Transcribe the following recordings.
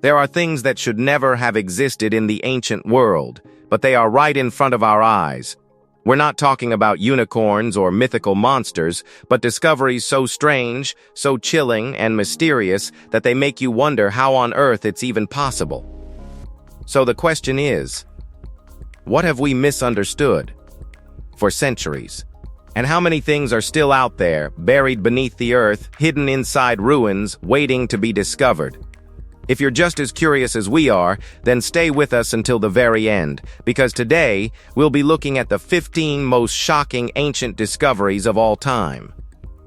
There are things that should never have existed in the ancient world, but they are right in front of our eyes. We're not talking about unicorns or mythical monsters, but discoveries so strange, so chilling and mysterious that they make you wonder how on earth it's even possible. So the question is, what have we misunderstood for centuries? And how many things are still out there, buried beneath the earth, hidden inside ruins, waiting to be discovered? If you're just as curious as we are, then stay with us until the very end, because today we'll be looking at the 15 most shocking ancient discoveries of all time.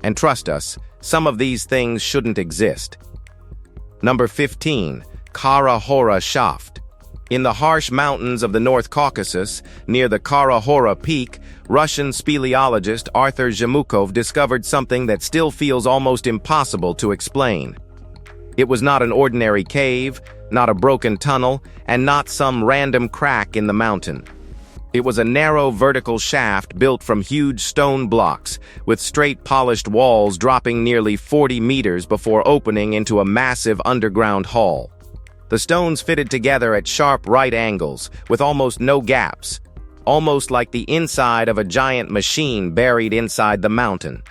And trust us, some of these things shouldn't exist. Number 15. Kara Hora Shaft. In the harsh mountains of the North Caucasus, near the Kara Hora Peak, Russian speleologist Arthur Zhemukov discovered something that still feels almost impossible to explain. It was not an ordinary cave, not a broken tunnel, and not some random crack in the mountain. It was a narrow vertical shaft built from huge stone blocks, with straight polished walls dropping nearly 40 meters before opening into a massive underground hall. The stones fitted together at sharp right angles, with almost no gaps, almost like the inside of a giant machine buried inside the mountain.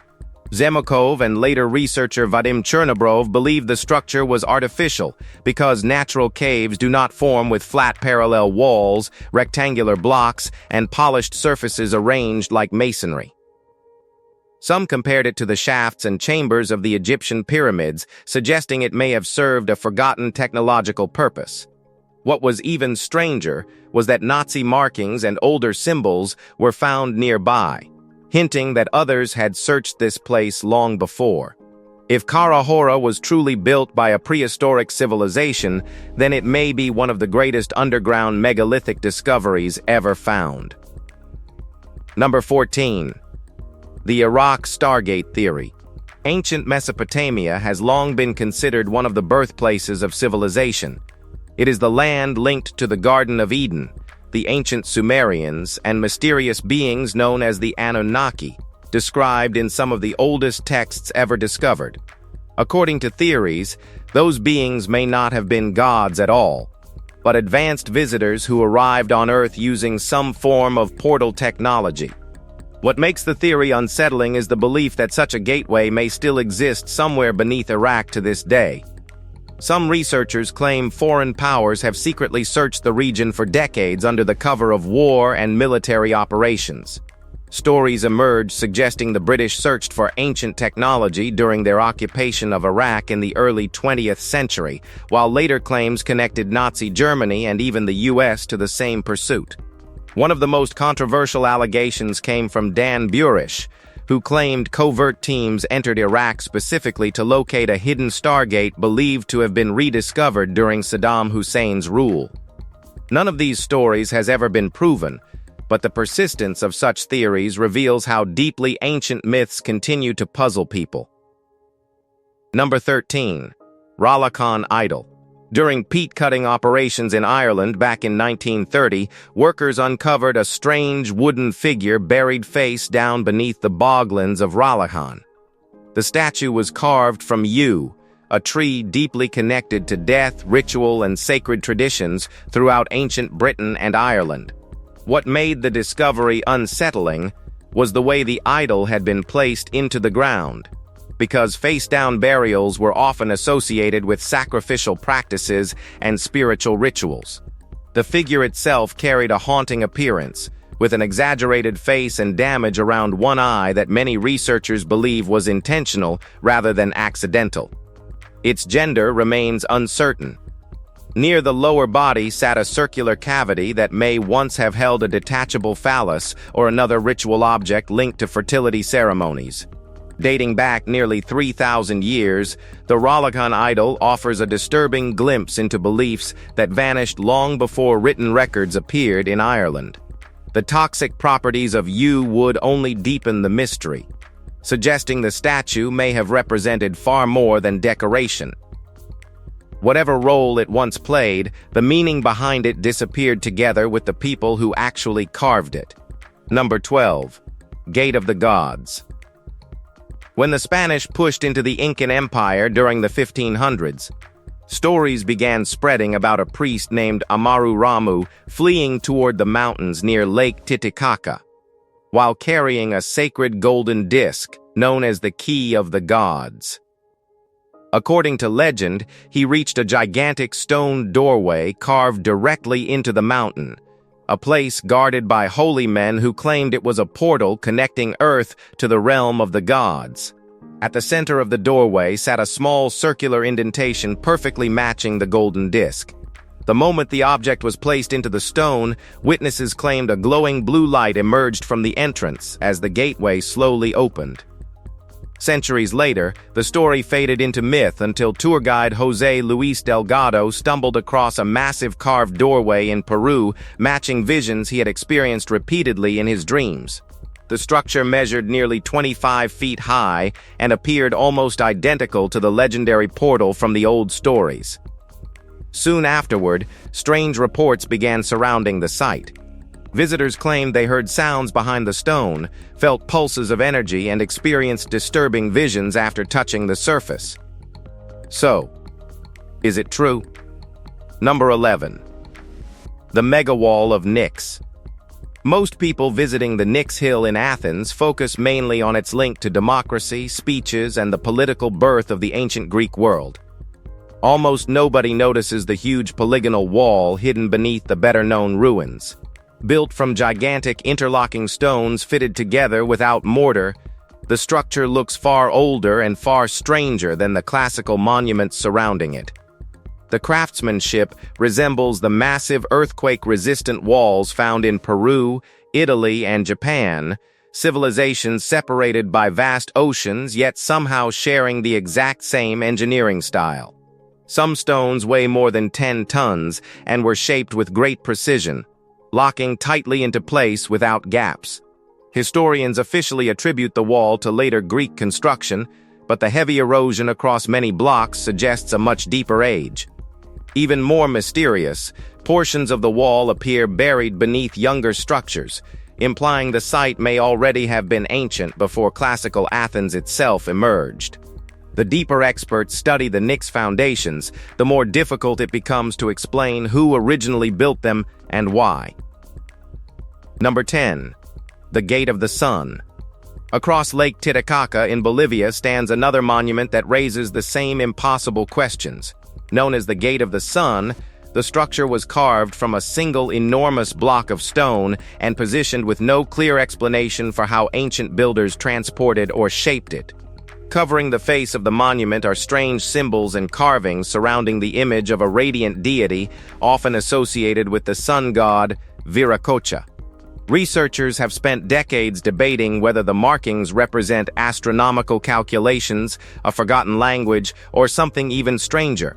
Zhemukov and later researcher Vadim Chernobrov believed the structure was artificial because natural caves do not form with flat parallel walls, rectangular blocks, and polished surfaces arranged like masonry. Some compared it to the shafts and chambers of the Egyptian pyramids, suggesting it may have served a forgotten technological purpose. What was even stranger was that Nazi markings and older symbols were found nearby, hinting that others had searched this place long before. If Kara Hora was truly built by a prehistoric civilization, then it may be one of the greatest underground megalithic discoveries ever found. Number 14. The Iraq Stargate Theory. Ancient Mesopotamia has long been considered one of the birthplaces of civilization. It is the land linked to the Garden of Eden, the ancient Sumerians, and mysterious beings known as the Anunnaki, described in some of the oldest texts ever discovered. According to theories, those beings may not have been gods at all, but advanced visitors who arrived on Earth using some form of portal technology. What makes the theory unsettling is the belief that such a gateway may still exist somewhere beneath Iraq to this day. Some researchers claim foreign powers have secretly searched the region for decades under the cover of war and military operations. Stories emerged suggesting the British searched for ancient technology during their occupation of Iraq in the early 20th century, while later claims connected Nazi Germany and even the US to the same pursuit. One of the most controversial allegations came from Dan Burish, who claimed covert teams entered Iraq specifically to locate a hidden Stargate believed to have been rediscovered during Saddam Hussein's rule. None of these stories has ever been proven, but the persistence of such theories reveals how deeply ancient myths continue to puzzle people. Number 13. Ralakhan Idol. During peat-cutting operations in Ireland back in 1930, workers uncovered a strange wooden figure buried face down beneath the boglands of Ralakhan. The statue was carved from yew, a tree deeply connected to death, ritual, and sacred traditions throughout ancient Britain and Ireland. What made the discovery unsettling was the way the idol had been placed into the ground, because face-down burials were often associated with sacrificial practices and spiritual rituals. The figure itself carried a haunting appearance, with an exaggerated face and damage around one eye that many researchers believe was intentional rather than accidental. Its gender remains uncertain. Near the lower body sat a circular cavity that may once have held a detachable phallus or another ritual object linked to fertility ceremonies. Dating back nearly 3,000 years, the Ralakhan idol offers a disturbing glimpse into beliefs that vanished long before written records appeared in Ireland. The toxic properties of yew wood only deepen the mystery, suggesting the statue may have represented far more than decoration. Whatever role it once played, the meaning behind it disappeared together with the people who actually carved it. Number 12. Gate of the Gods. When the Spanish pushed into the Incan Empire during the 1500s, Stories began spreading about a priest named Amaru Ramu fleeing toward the mountains near Lake Titicaca, while carrying a sacred golden disc known as the Key of the Gods. According to legend, he reached a gigantic stone doorway carved directly into the mountain, a place guarded by holy men who claimed it was a portal connecting Earth to the realm of the gods. At the center of the doorway sat a small circular indentation perfectly matching the golden disc. The moment the object was placed into the stone, witnesses claimed a glowing blue light emerged from the entrance as the gateway slowly opened. Centuries later, the story faded into myth until tour guide José Luis Delgado stumbled across a massive carved doorway in Peru, matching visions he had experienced repeatedly in his dreams. The structure measured nearly 25 feet high and appeared almost identical to the legendary portal from the old stories. Soon afterward, strange reports began surrounding the site. Visitors claimed they heard sounds behind the stone, felt pulses of energy, and experienced disturbing visions after touching the surface. So, is it true? Number 11. The Megawall of Nyx. Most people visiting the Nyx Hill in Athens focus mainly on its link to democracy, speeches, and the political birth of the ancient Greek world. Almost nobody notices the huge polygonal wall hidden beneath the better-known ruins. Built from gigantic interlocking stones fitted together without mortar, the structure looks far older and far stranger than the classical monuments surrounding it. The craftsmanship resembles the massive earthquake-resistant walls found in Peru, Italy, and Japan, civilizations separated by vast oceans yet somehow sharing the exact same engineering style. Some stones weigh more than 10 tons and were shaped with great precision, locking tightly into place without gaps. Historians officially attribute the wall to later Greek construction, but the heavy erosion across many blocks suggests a much deeper age. Even more mysterious, portions of the wall appear buried beneath younger structures, implying the site may already have been ancient before classical Athens itself emerged. The deeper experts study the Nyx foundations, the more difficult it becomes to explain who originally built them and why. Number 10. The Gate of the Sun. Across Lake Titicaca in Bolivia stands another monument that raises the same impossible questions. Known as the Gate of the Sun, the structure was carved from a single enormous block of stone and positioned with no clear explanation for how ancient builders transported or shaped it. Covering the face of the monument are strange symbols and carvings surrounding the image of a radiant deity, often associated with the sun god Viracocha. Researchers have spent decades debating whether the markings represent astronomical calculations, a forgotten language, or something even stranger.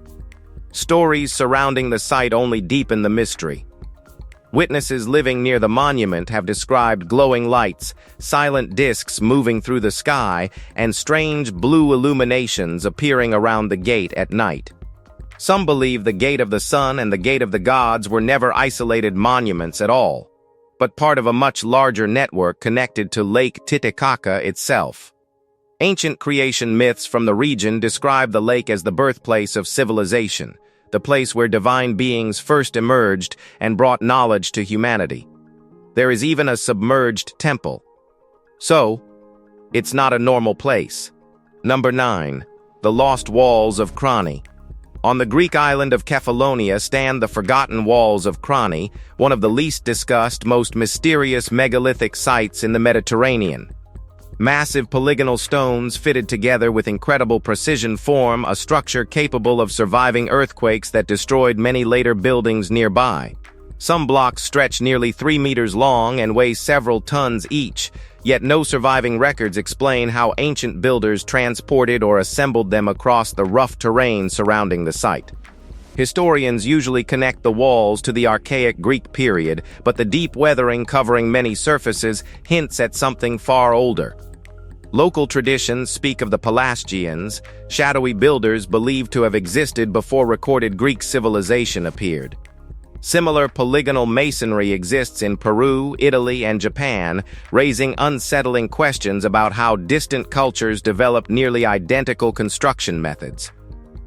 Stories surrounding the site only deepen the mystery. Witnesses living near the monument have described glowing lights, silent discs moving through the sky, and strange blue illuminations appearing around the gate at night. Some believe the Gate of the Sun and the Gate of the Gods were never isolated monuments at all, but part of a much larger network connected to Lake Titicaca itself. Ancient creation myths from the region describe the lake as the birthplace of civilization, the place where divine beings first emerged and brought knowledge to humanity. There is even a submerged temple. So, it's not a normal place. Number 9. The Lost Walls of Crani. On the Greek island of Kefalonia stand the Forgotten Walls of Crani, one of the least discussed, most mysterious megalithic sites in the Mediterranean. Massive polygonal stones fitted together with incredible precision form a structure capable of surviving earthquakes that destroyed many later buildings nearby. Some blocks stretch nearly 3 meters long and weigh several tons each, yet no surviving records explain how ancient builders transported or assembled them across the rough terrain surrounding the site. Historians usually connect the walls to the archaic Greek period, but the deep weathering covering many surfaces hints at something far older. Local traditions speak of the Pelasgians, shadowy builders believed to have existed before recorded Greek civilization appeared. Similar polygonal masonry exists in Peru, Italy, and Japan, raising unsettling questions about how distant cultures developed nearly identical construction methods.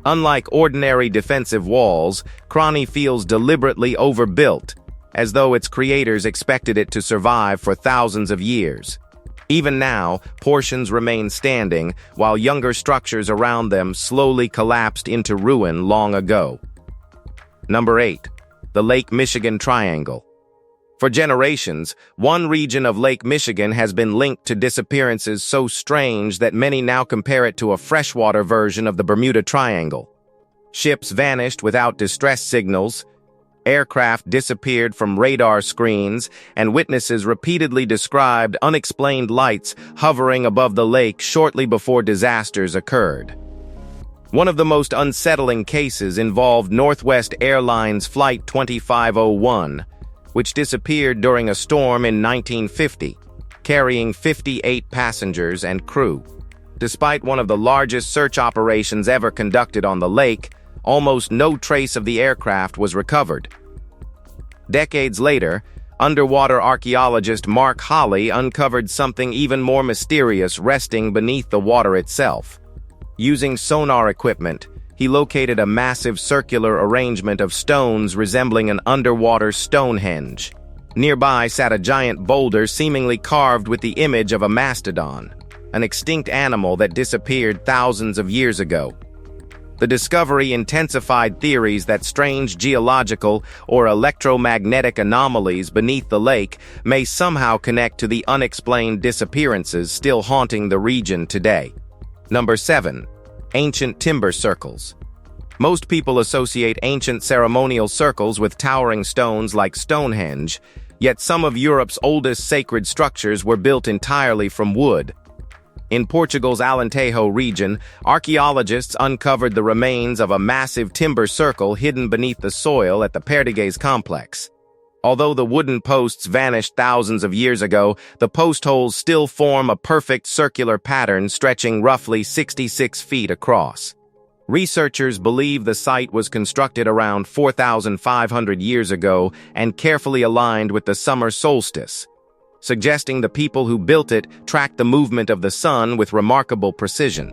Unlike ordinary defensive walls, Crani feels deliberately overbuilt, as though its creators expected it to survive for thousands of years. Even now, portions remain standing, while younger structures around them slowly collapsed into ruin long ago. Number 8. The Lake Michigan Triangle. For generations, one region of Lake Michigan has been linked to disappearances so strange that many now compare it to a freshwater version of the Bermuda Triangle. Ships vanished without distress signals, aircraft disappeared from radar screens, and witnesses repeatedly described unexplained lights hovering above the lake shortly before disasters occurred. One of the most unsettling cases involved Northwest Airlines Flight 2501, which disappeared during a storm in 1950, carrying 58 passengers and crew. Despite one of the largest search operations ever conducted on the lake, almost no trace of the aircraft was recovered. Decades later, underwater archaeologist Mark Holley uncovered something even more mysterious resting beneath the water itself. Using sonar equipment, he located a massive circular arrangement of stones resembling an underwater Stonehenge. Nearby sat a giant boulder seemingly carved with the image of a mastodon, an extinct animal that disappeared thousands of years ago. The discovery intensified theories that strange geological or electromagnetic anomalies beneath the lake may somehow connect to the unexplained disappearances still haunting the region today. Number 7. Ancient timber circles. Most people associate ancient ceremonial circles with towering stones like Stonehenge, yet some of Europe's oldest sacred structures were built entirely from wood. In Portugal's Alentejo region, archaeologists uncovered the remains of a massive timber circle hidden beneath the soil at the Perdigues complex. Although the wooden posts vanished thousands of years ago, the post holes still form a perfect circular pattern stretching roughly 66 feet across. Researchers believe the site was constructed around 4,500 years ago and carefully aligned with the summer solstice, suggesting the people who built it tracked the movement of the sun with remarkable precision.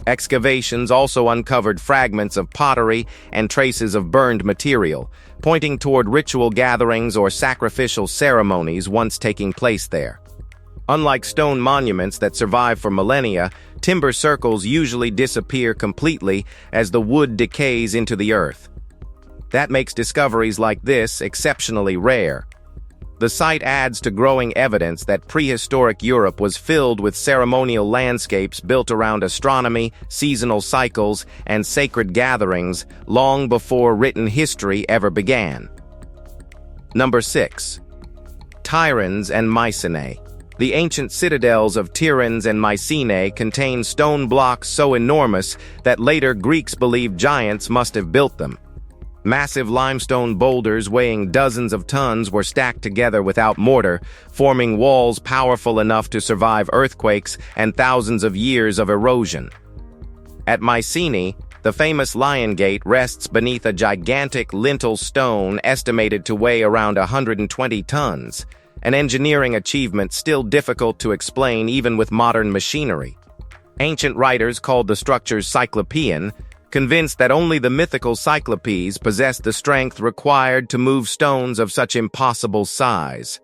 Excavations also uncovered fragments of pottery and traces of burned material, pointing toward ritual gatherings or sacrificial ceremonies once taking place there. Unlike stone monuments that survive for millennia, timber circles usually disappear completely as the wood decays into the earth. That makes discoveries like this exceptionally rare. The site adds to growing evidence that prehistoric Europe was filled with ceremonial landscapes built around astronomy, seasonal cycles, and sacred gatherings long before written history ever began. Number 6. Tiryns and Mycenae. The ancient citadels of Tiryns and Mycenae contain stone blocks so enormous that later Greeks believed giants must have built them. Massive limestone boulders weighing dozens of tons were stacked together without mortar, forming walls powerful enough to survive earthquakes and thousands of years of erosion. At Mycenae, the famous Lion Gate rests beneath a gigantic lintel stone estimated to weigh around 120 tons, an engineering achievement still difficult to explain even with modern machinery. Ancient writers called the structures Cyclopean, convinced that only the mythical Cyclopes possessed the strength required to move stones of such impossible size.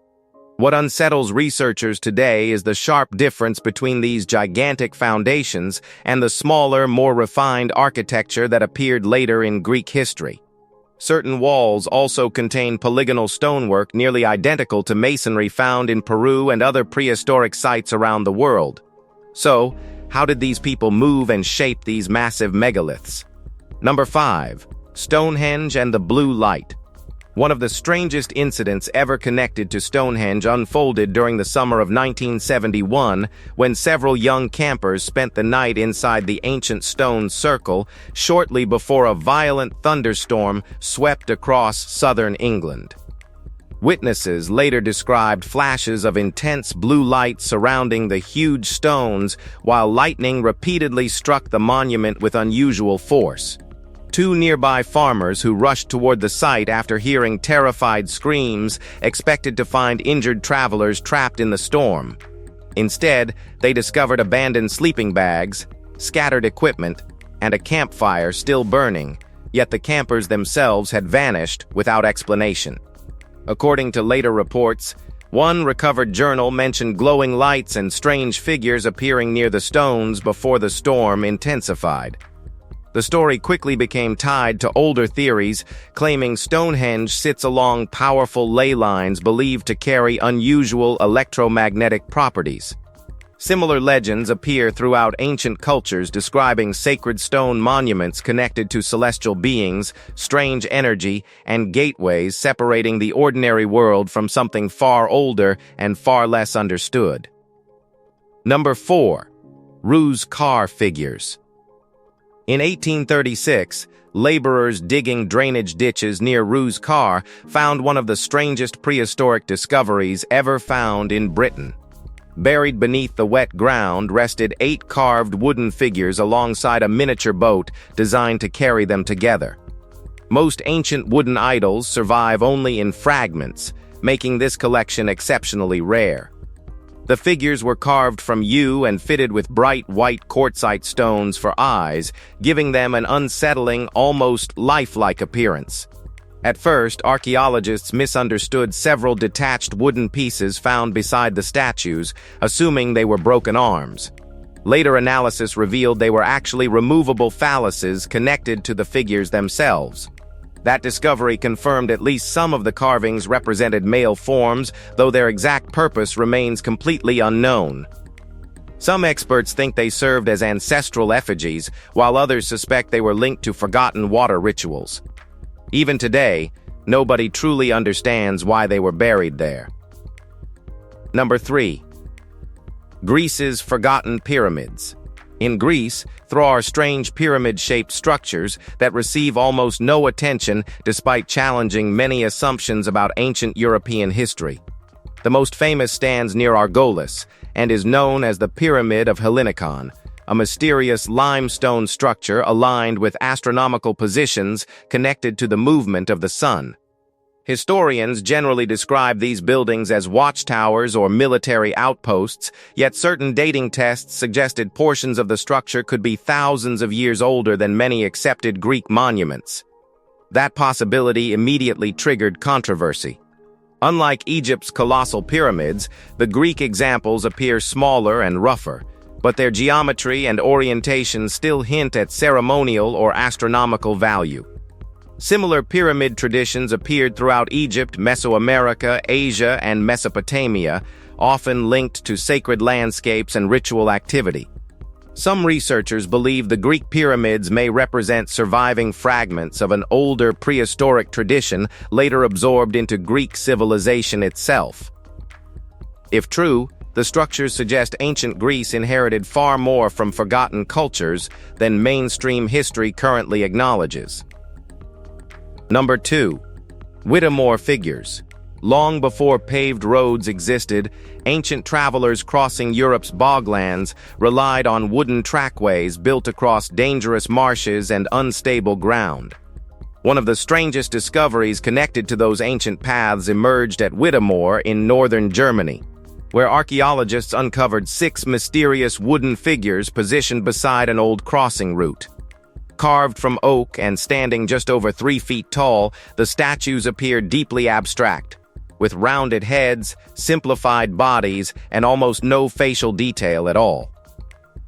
What unsettles researchers today is the sharp difference between these gigantic foundations and the smaller, more refined architecture that appeared later in Greek history. Certain walls also contain polygonal stonework nearly identical to masonry found in Peru and other prehistoric sites around the world. So, how did these people move and shape these massive megaliths? Number 5. Stonehenge and the Blue Light. One of the strangest incidents ever connected to Stonehenge unfolded during the summer of 1971 when several young campers spent the night inside the ancient stone circle shortly before a violent thunderstorm swept across southern England. Witnesses later described flashes of intense blue light surrounding the huge stones while lightning repeatedly struck the monument with unusual force. Two nearby farmers who rushed toward the site after hearing terrified screams expected to find injured travelers trapped in the storm. Instead, they discovered abandoned sleeping bags, scattered equipment, and a campfire still burning, yet the campers themselves had vanished without explanation. According to later reports, one recovered journal mentioned glowing lights and strange figures appearing near the stones before the storm intensified. The story quickly became tied to older theories, claiming Stonehenge sits along powerful ley lines believed to carry unusual electromagnetic properties. Similar legends appear throughout ancient cultures describing sacred stone monuments connected to celestial beings, strange energy, and gateways separating the ordinary world from something far older and far less understood. Number 4. Ruse car figures. In 1836, laborers digging drainage ditches near Ruse Car found one of the strangest prehistoric discoveries ever found in Britain. Buried beneath the wet ground rested 8 carved wooden figures alongside a miniature boat designed to carry them together. Most ancient wooden idols survive only in fragments, making this collection exceptionally rare. The figures were carved from yew and fitted with bright white quartzite stones for eyes, giving them an unsettling, almost lifelike appearance. At first, archaeologists misunderstood several detached wooden pieces found beside the statues, assuming they were broken arms. Later analysis revealed they were actually removable phalluses connected to the figures themselves. That discovery confirmed at least some of the carvings represented male forms, though their exact purpose remains completely unknown. Some experts think they served as ancestral effigies, while others suspect they were linked to forgotten water rituals. Even today, nobody truly understands why they were buried there. Number 3. Greece's forgotten pyramids. In Greece, there are strange pyramid-shaped structures that receive almost no attention despite challenging many assumptions about ancient European history. The most famous stands near Argolis and is known as the Pyramid of Hellinikon, a mysterious limestone structure aligned with astronomical positions connected to the movement of the sun. Historians generally describe these buildings as watchtowers or military outposts, yet certain dating tests suggested portions of the structure could be thousands of years older than many accepted Greek monuments. That possibility immediately triggered controversy. Unlike Egypt's colossal pyramids, the Greek examples appear smaller and rougher, but their geometry and orientation still hint at ceremonial or astronomical value. Similar pyramid traditions appeared throughout Egypt, Mesoamerica, Asia, and Mesopotamia, often linked to sacred landscapes and ritual activity. Some researchers believe the Greek pyramids may represent surviving fragments of an older prehistoric tradition later absorbed into Greek civilization itself. If true, the structures suggest ancient Greece inherited far more from forgotten cultures than mainstream history currently acknowledges. Number 2. Whittemore figures. Long before paved roads existed, ancient travelers crossing Europe's boglands relied on wooden trackways built across dangerous marshes and unstable ground. One of the strangest discoveries connected to those ancient paths emerged at Whittemore in northern Germany, where archaeologists uncovered 6 mysterious wooden figures positioned beside an old crossing route. Carved from oak and standing just over 3 feet tall, the statues appear deeply abstract, with rounded heads, simplified bodies, and almost no facial detail at all.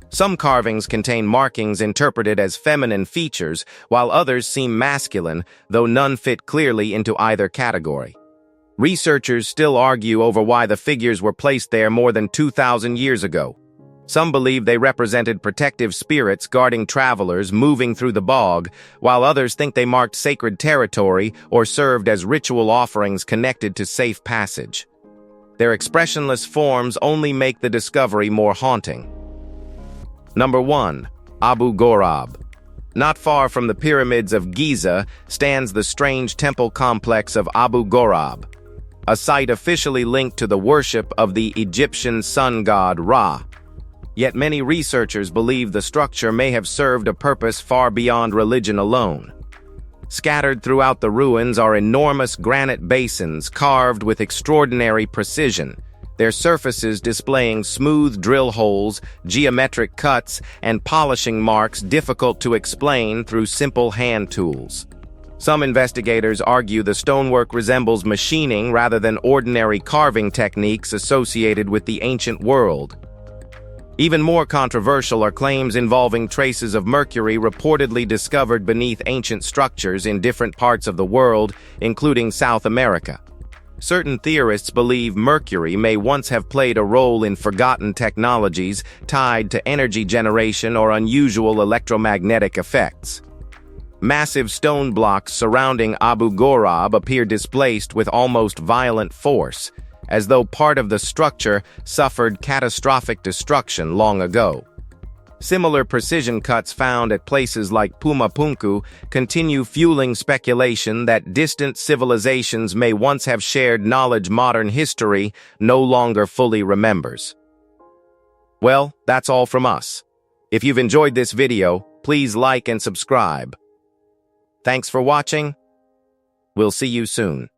Some carvings contain markings interpreted as feminine features, while others seem masculine, though none fit clearly into either category. Researchers still argue over why the figures were placed there more than 2,000 years ago. Some believe they represented protective spirits guarding travelers moving through the bog, while others think they marked sacred territory or served as ritual offerings connected to safe passage. Their expressionless forms only make the discovery more haunting. Number 1. Abu Ghorab. Not far from the pyramids of Giza stands the strange temple complex of Abu Ghorab, a site officially linked to the worship of the Egyptian sun god Ra. Yet many researchers believe the structure may have served a purpose far beyond religion alone. Scattered throughout the ruins are enormous granite basins carved with extraordinary precision, their surfaces displaying smooth drill holes, geometric cuts, and polishing marks difficult to explain through simple hand tools. Some investigators argue the stonework resembles machining rather than ordinary carving techniques associated with the ancient world. Even more controversial are claims involving traces of mercury reportedly discovered beneath ancient structures in different parts of the world, including South America. Certain theorists believe mercury may once have played a role in forgotten technologies tied to energy generation or unusual electromagnetic effects. Massive stone blocks surrounding Abu Ghorab appear displaced with almost violent force, as though part of the structure suffered catastrophic destruction long ago. Similar precision cuts found at places like Pumapunku continue fueling speculation that distant civilizations may once have shared knowledge modern history no longer fully remembers. Well, that's all from us. If you've enjoyed this video, please like and subscribe. Thanks for watching. We'll see you soon.